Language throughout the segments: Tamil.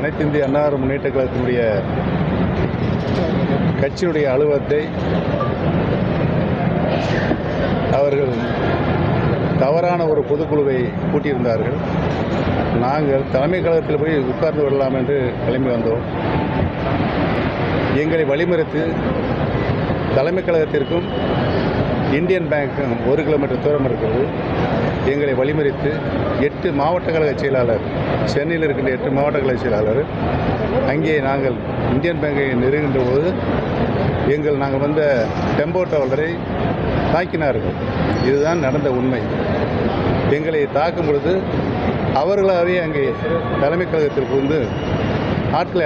அனைத்து இந்திய அண்ணா முன்னேற்ற கழகத்தினுடைய கட்சியினுடைய அலுவலகத்தை அவர்கள் தவறான ஒரு பொதுக்குழுவை கூட்டியிருந்தார்கள். நாங்கள் தலைமை கழகத்தில் போய் உட்கார்ந்து விடலாம் என்று கிளம்பி வந்தோம். எங்களை வழிமறித்து தலைமை கழகத்திற்கும் இந்தியன் பேங்க்கும் 1 கிலோமீட்டர் தூரம் இருக்கிறது. எங்களை வழிமறித்து 8 மாவட்ட கழக செயலாளர், சென்னையில் இருக்கின்ற 8 மாவட்ட கழக செயலாளர் அங்கே நாங்கள் இந்தியன் பேங்கை நெருங்கின்ற போது நாங்கள் வந்த டெம்போ டிராவலரை தாக்கினார்கள். இதுதான் நடந்த உண்மை. எங்களை தாக்கும் பொழுது அவர்களாகவே அங்கே தலைமை கழகத்திற்கு வந்து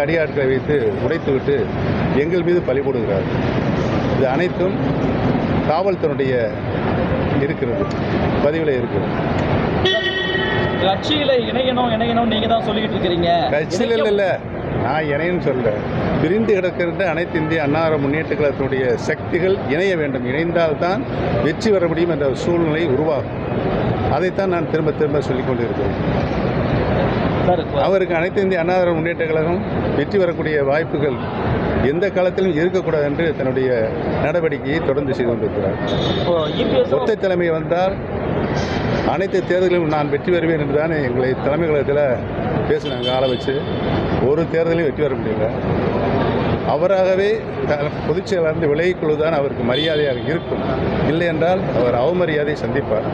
அடியாட்களை வைத்து உடைத்துவிட்டு எங்கள் மீது பழி போடுகிறார்கள். இது அனைத்தும் காவல்துறையுடைய இருக்கிறது, பதிவில் இருக்கிறது. கட்சியில இணையணும் நீங்க தான் சொல்லிட்டு இருக்கிறீங்க. கட்சியில் இல்லை, நான் இணையன்னு சொல்ல, பிரிந்து கிடக்கின்ற அனைத்து இந்திய அண்ணா முன்னேற்ற கழகத்தினுடைய சக்திகள் இணைய வேண்டும். இணைந்தால்தான் வெற்றி பெற முடியும் என்ற சூழ்நிலை உருவாகும். அதைத்தான் நான் திரும்ப திரும்ப சொல்லிக் கொண்டிருக்கிறேன். அவருக்கு அனைத்து இந்திய அண்ணா முன்னேற்ற கழகம் வெற்றி பெறக்கூடிய வாய்ப்புகள் எந்த காலத்திலும் இருக்கக்கூடாது என்று தன்னுடைய நடவடிக்கையை தொடர்ந்து செய்து கொண்டிருக்கிறார். ஒற்றை தலைமை வந்தால் அனைத்து தேர்தலிலும் நான் வெற்றி பெறுவேன் என்று தானே எங்களை தலைமை கழகத்தில் பேசினாங்க. ஆளை வச்சு ஒரு தேர்தலையும் வெற்றி பெற முடியல. அவராகவே பொதுச் செயலாளர் விலகிக் கொள்வதுதான் அவருக்கு மரியாதையாக இருக்கும். இல்லை என்றால் அவர் அவமரியாதை சந்திப்பார்.